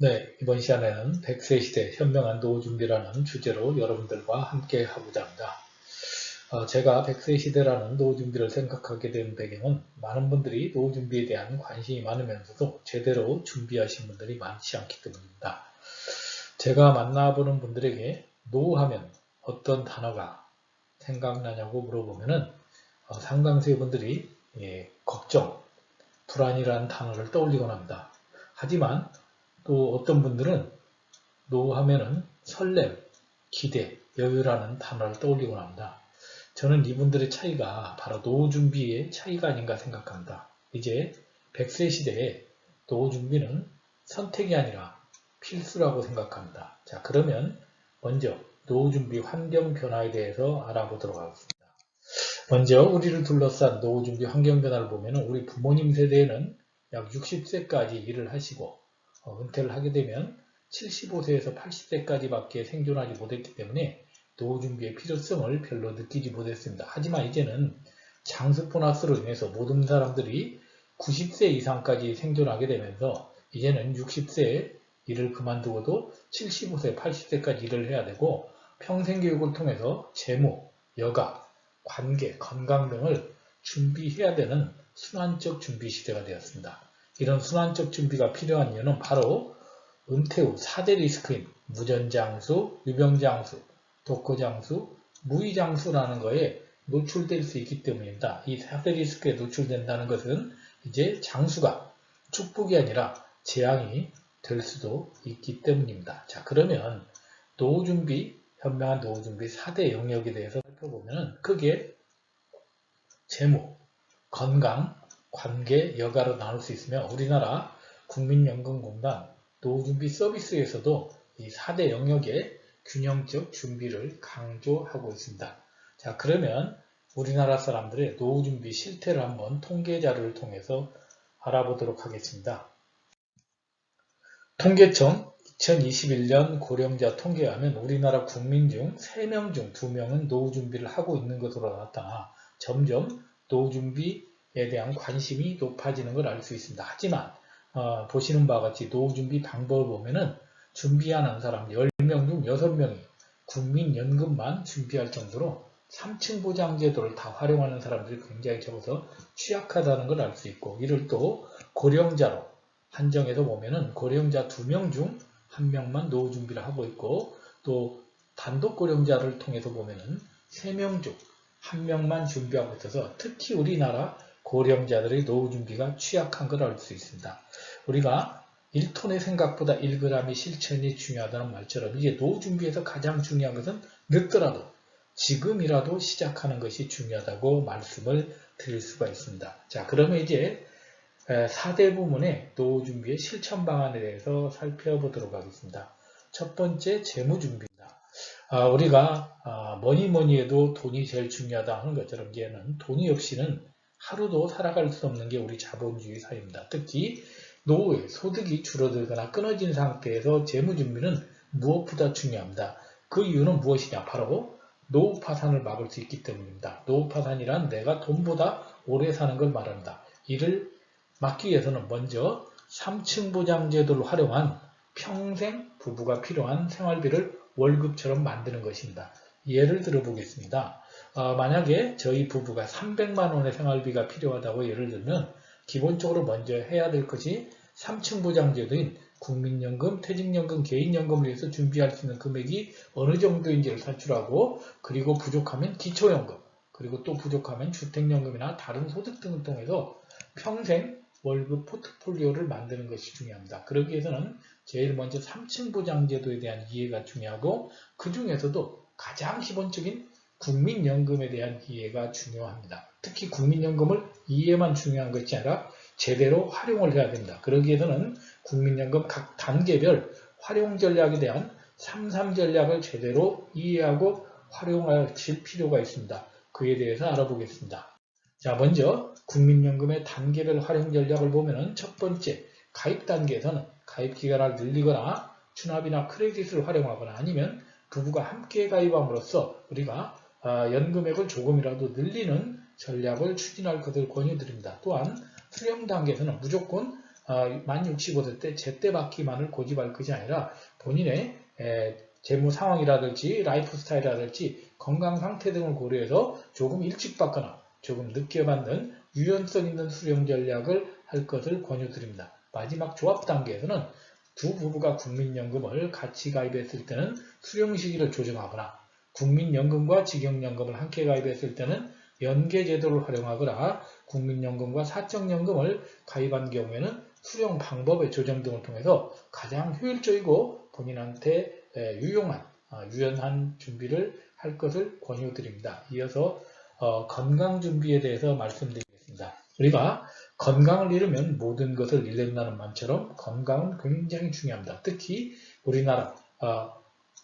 네, 이번 시간에는 100세 시대 현명한 노후 준비라는 주제로 여러분들과 함께 하고자 합니다. 제가 100세 시대라는 노후 준비를 생각하게 된 배경은 많은 분들이 노후 준비에 대한 관심이 많으면서도 제대로 준비하신 분들이 많지 않기 때문입니다. 제가 만나보는 분들에게 노후하면 어떤 단어가 생각나냐고 물어보면은 상당수의 분들이 걱정, 불안이라는 단어를 떠올리곤 합니다. 하지만 또 어떤 분들은 노후하면은 설렘, 기대, 여유라는 단어를 떠올리곤 합니다. 저는 이분들의 차이가 바로 노후 준비의 차이가 아닌가 생각합니다. 이제 100세 시대에 노후 준비는 선택이 아니라 필수라고 생각합니다. 자, 그러면 먼저 노후 준비 환경 변화에 대해서 알아보도록 하겠습니다. 먼저 우리를 둘러싼 노후 준비 환경 변화를 보면 우리 부모님 세대에는 약 60세까지 일을 하시고 은퇴를 하게 되면 75세에서 80세까지밖에 생존하지 못했기 때문에 노후 준비의 필요성을 별로 느끼지 못했습니다. 하지만 이제는 장수 보너스로 인해서 모든 사람들이 90세 이상까지 생존하게 되면서 이제는 60세에 일을 그만두고도 75세, 80세까지 일을 해야 되고 평생교육을 통해서 재무, 여가, 관계, 건강 등을 준비해야 되는 순환적 준비 시대가 되었습니다. 이런 순환적 준비가 필요한 이유는 바로 은퇴 후 4대 리스크인 무전장수, 유병장수, 독거장수, 무의장수라는 거에 노출될 수 있기 때문입니다. 이 4대 리스크에 노출된다는 것은 이제 장수가 축복이 아니라 재앙이 될 수도 있기 때문입니다. 자, 그러면 노후 준비, 현명한 노후 준비 4대 영역에 대해서 살펴보면 크게 재무, 건강, 관계, 여가로 나눌 수 있으며 우리나라 국민연금공단 노후준비 서비스에서도 이 4대 영역의 균형적 준비를 강조하고 있습니다. 자, 그러면 우리나라 사람들의 노후준비 실태를 한번 통계 자료를 통해서 알아보도록 하겠습니다. 통계청 2021년 고령자 통계에 하면 우리나라 국민 중 3명 중 2명은 노후 준비를 하고 있는 것으로 나타나 점점 노후 준비에 대한 관심이 높아지는 걸 알 수 있습니다. 하지만 보시는 바와 같이 노후 준비 방법을 보면은 준비하는 사람 10명 중 6명이 국민연금만 준비할 정도로 3층 보장제도를 다 활용하는 사람들이 굉장히 적어서 취약하다는 걸 알 수 있고 이를 또 고령자로 한정해서 보면은 고령자 2명 중 1명만 노후 준비를 하고 있고 또 단독 고령자를 통해서 보면은 3명 중 1명만 준비하고 있어서 특히 우리나라 고령자들의 노후 준비가 취약한 걸 알 수 있습니다. 우리가 1톤의 생각보다 1g의 실천이 중요하다는 말처럼 이제 노후 준비에서 가장 중요한 것은 늦더라도 지금이라도 시작하는 것이 중요하다고 말씀을 드릴 수가 있습니다. 자, 그러면 이제 4대 부문의 노후 준비의 실천 방안에 대해서 살펴보도록 하겠습니다. 첫 번째, 재무 준비입니다. 우리가 뭐니 해도 돈이 제일 중요하다 하는 것처럼 이제는 돈이 없이는 하루도 살아갈 수 없는 게 우리 자본주의 사회입니다. 특히 노후에 소득이 줄어들거나 끊어진 상태에서 재무 준비는 무엇보다 중요합니다. 그 이유는 무엇이냐? 바로 노후 파산을 막을 수 있기 때문입니다. 노후 파산이란 내가 돈보다 오래 사는 걸 말합니다. 이를 막기 위해서는 먼저 3층 보장제도를 활용한 평생 부부가 필요한 생활비를 월급처럼 만드는 것입니다. 예를 들어 보겠습니다. 만약에 저희 부부가 300만 원의 생활비가 필요하다고 예를 들면 기본적으로 먼저 해야 될 것이 3층 보장제도인 국민연금, 퇴직연금, 개인연금을 위해서 준비할 수 있는 금액이 어느 정도인지를 산출하고 그리고 부족하면 기초연금, 그리고 또 부족하면 주택연금이나 다른 소득 등을 통해서 평생 월급 포트폴리오를 만드는 것이 중요합니다. 그러기 위해서는 제일 먼저 3층 보장제도에 대한 이해가 중요하고 그 중에서도 가장 기본적인 국민연금에 대한 이해가 중요합니다. 특히 국민연금을 이해만 중요한 것이 아니라 제대로 활용을 해야 됩니다. 그러기 위해서는 국민연금 각 단계별 활용 전략에 대한 3.3 전략을 제대로 이해하고 활용하실 필요가 있습니다. 그에 대해서 알아보겠습니다. 자, 먼저 국민연금의 단계별 활용 전략을 보면은 첫 번째, 가입 단계에서는 가입 기간을 늘리거나 추납이나 크레딧을 활용하거나 아니면 부부가 함께 가입함으로써 우리가 연금액을 조금이라도 늘리는 전략을 추진할 것을 권유드립니다. 또한 수령 단계에서는 무조건 만 65세 때 제때 받기만을 고집할 것이 아니라 본인의 재무 상황이라든지 라이프 스타일이라든지 건강 상태 등을 고려해서 조금 일찍 받거나 조금 늦게 받는 유연성 있는 수령 전략을 할 것을 권유드립니다. 마지막 조합 단계에서는 두 부부가 국민연금을 같이 가입했을 때는 수령 시기를 조정하거나 국민연금과 직영연금을 함께 가입했을 때는 연계제도를 활용하거나 국민연금과 사적연금을 가입한 경우에는 수령 방법의 조정 등을 통해서 가장 효율적이고 본인한테 유연한 준비를 할 것을 권유드립니다. 이어서 건강 준비에 대해서 말씀드리겠습니다. 우리가 건강을 잃으면 모든 것을 잃는다는 말처럼 건강은 굉장히 중요합니다. 특히 우리나라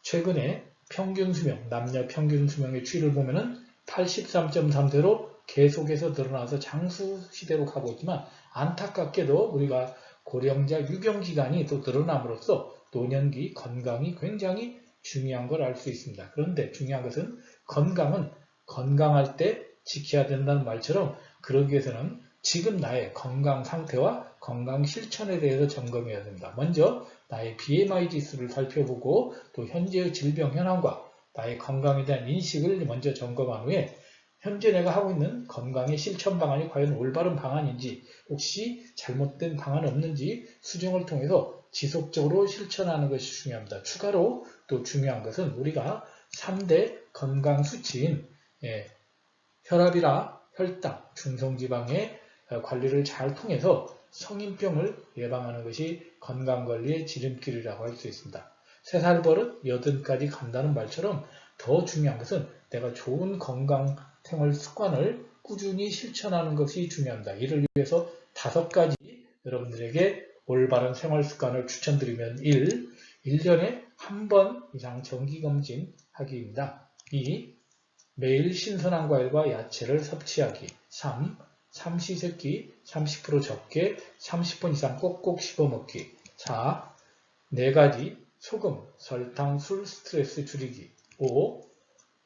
최근에 평균 수명, 남녀 평균 수명의 추이를 보면은 83.3세로 계속해서 늘어나서 장수 시대로 가고 있지만 안타깝게도 우리가 고령자 유병 기간이 또 늘어남으로써 노년기 건강이 굉장히 중요한 걸 알 수 있습니다. 그런데 중요한 것은 건강은 건강할 때 지켜야 된다는 말처럼 그러기 위해서는 지금 나의 건강 상태와 건강 실천에 대해서 점검해야 됩니다. 먼저 나의 BMI 지수를 살펴보고 또 현재의 질병 현황과 나의 건강에 대한 인식을 먼저 점검한 후에 현재 내가 하고 있는 건강의 실천 방안이 과연 올바른 방안인지 혹시 잘못된 방안이 없는지 수정을 통해서 지속적으로 실천하는 것이 중요합니다. 추가로 또 중요한 것은 우리가 3대 건강 수치인 혈압이나 혈당, 중성지방의 관리를 잘 통해서 성인병을 예방하는 것이 건강관리의 지름길이라고 할 수 있습니다. 3살 버릇 80까지 간다는 말처럼 더 중요한 것은 내가 좋은 건강 생활 습관을 꾸준히 실천하는 것이 중요합니다. 이를 위해서 5가지 여러분들에게 올바른 생활 습관을 추천드리면 1년에 한 번 이상 정기검진 하기입니다. 2. 매일 신선한 과일과 야채를 섭취하기. 3. 삼시세끼 30% 적게 30분 이상 꼭꼭 씹어먹기. 4. 4가지 소금, 설탕, 술, 스트레스 줄이기. 5.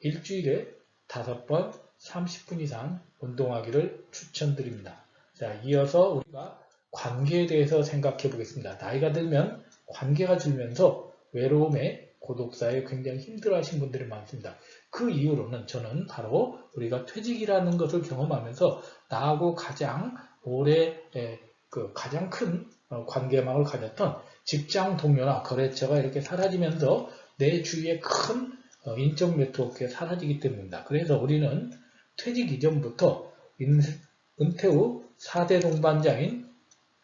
일주일에 5번 30분 이상 운동하기를 추천드립니다. 자, 이어서 우리가 관계에 대해서 생각해 보겠습니다. 나이가 들면 관계가 줄면서 외로움에 고독사에 굉장히 힘들어하시는 분들이 많습니다. 그 이유로는 저는 바로 우리가 퇴직이라는 것을 경험하면서 나하고 가장 오래 가장 큰 관계망을 가졌던 직장 동료나 거래처가 이렇게 사라지면서 내 주위에 큰 인적 네트워크가 사라지기 때문입니다. 그래서 우리는 퇴직 이전부터 은퇴 후 4대 동반자인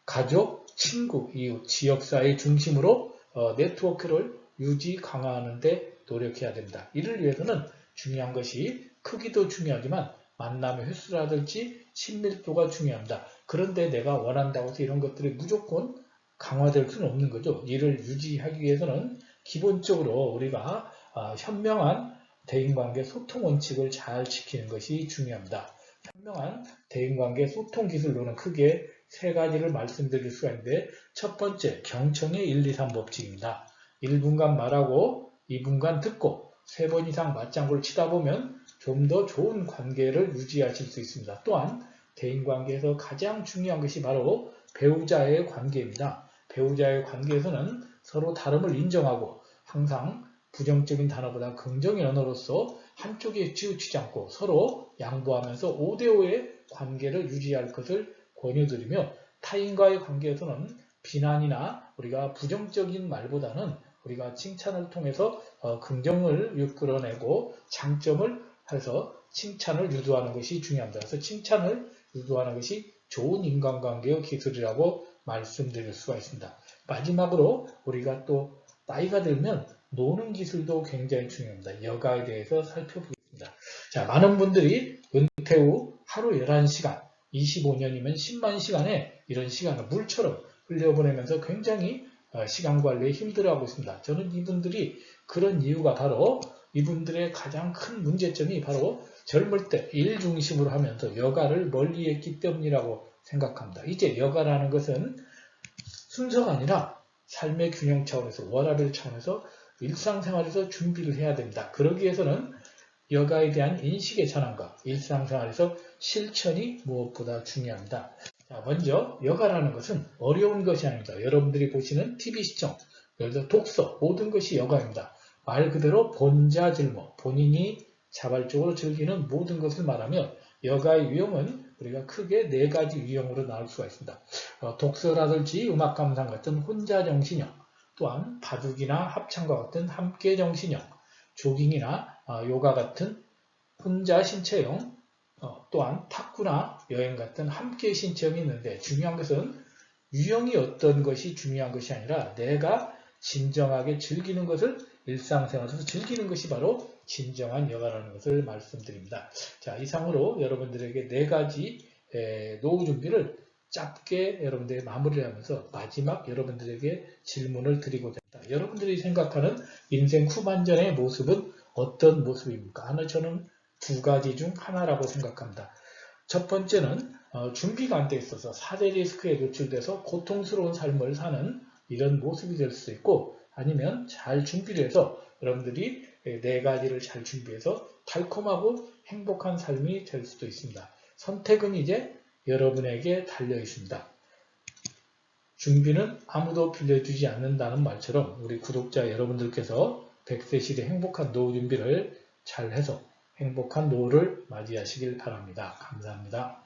가족, 친구, 이웃, 지역사회 중심으로 네트워크를 유지, 강화하는 데 노력해야 됩니다. 이를 위해서는 중요한 것이 크기도 중요하지만 만남의 횟수라든지 친밀도가 중요합니다. 그런데 내가 원한다고 해서 이런 것들이 무조건 강화될 수는 없는 거죠. 이를 유지하기 위해서는 기본적으로 우리가 현명한 대인관계 소통 원칙을 잘 지키는 것이 중요합니다. 현명한 대인관계 소통 기술로는 크게 3가지를 말씀드릴 수가 있는데 첫 번째, 경청의 1, 2, 3 법칙입니다. 1분간 말하고 2분간 듣고 3번 이상 맞장구를 치다 보면 좀 더 좋은 관계를 유지하실 수 있습니다. 또한 대인관계에서 가장 중요한 것이 바로 배우자의 관계입니다. 배우자의 관계에서는 서로 다름을 인정하고 항상 부정적인 단어보다 긍정의 언어로서 한쪽에 치우치지 않고 서로 양보하면서 5대5의 관계를 유지할 것을 권유드리며 타인과의 관계에서는 비난이나 우리가 부정적인 말보다는 우리가 칭찬을 통해서 긍정을 이끌어내고 장점을 해서 칭찬을 유도하는 것이 중요합니다. 그래서 칭찬을 유도하는 것이 좋은 인간관계의 기술이라고 말씀드릴 수가 있습니다. 마지막으로 우리가 또 나이가 들면 노는 기술도 굉장히 중요합니다. 여가에 대해서 살펴보겠습니다. 자, 많은 분들이 은퇴 후 하루 11시간, 25년이면 10만 시간에 이런 시간을 물처럼 흘려보내면서 굉장히 시간 관리에 힘들어하고 있습니다. 저는 이분들이 그런 이유가 바로 이분들의 가장 큰 문제점이 바로 젊을 때 일 중심으로 하면서 여가를 멀리했기 때문이라고 생각합니다. 이제 여가라는 것은 순서가 아니라 삶의 균형 차원에서 워라밸 차원에서 일상생활에서 준비를 해야 됩니다. 그러기 위해서는 여가에 대한 인식의 전환과 일상생활에서 실천이 무엇보다 중요합니다. 자, 먼저 여가라는 것은 어려운 것이 아닙니다. 여러분들이 보시는 TV 시청, 예를 들어 독서, 모든 것이 여가입니다. 말 그대로 본자질모, 본인이 자발적으로 즐기는 모든 것을 말하면 여가의 유형은 우리가 크게 네 가지 유형으로 나눌 수가 있습니다. 독서라든지 음악 감상 같은 혼자 정신형, 또한 바둑이나 합창과 같은 함께 정신형, 조깅이나 요가 같은 혼자 신체형, 또한 탁구나 여행 같은 함께 신청이 있는데 중요한 것은 유형이 어떤 것이 중요한 것이 아니라 내가 진정하게 즐기는 것을 일상생활에서 즐기는 것이 바로 진정한 여가라는 것을 말씀드립니다. 자, 이상으로 여러분들에게 네 가지 노후 준비를 짧게 여러분들이 마무리를 하면서 마지막 여러분들에게 질문을 드리고자 합니다. 여러분들이 생각하는 인생 후반전의 모습은 어떤 모습입니까? 저는 두 가지 중 하나라고 생각합니다. 첫 번째는 준비가 안 돼 있어서 사대 리스크에 노출돼서 고통스러운 삶을 사는 이런 모습이 될 수 있고, 아니면 잘 준비를 해서 여러분들이 네 가지를 잘 준비해서 달콤하고 행복한 삶이 될 수도 있습니다. 선택은 이제 여러분에게 달려 있습니다. 준비는 아무도 빌려주지 않는다는 말처럼 우리 구독자 여러분들께서 100세 시대 행복한 노후 준비를 잘 해서 행복한 노후를 맞이하시길 바랍니다. 감사합니다.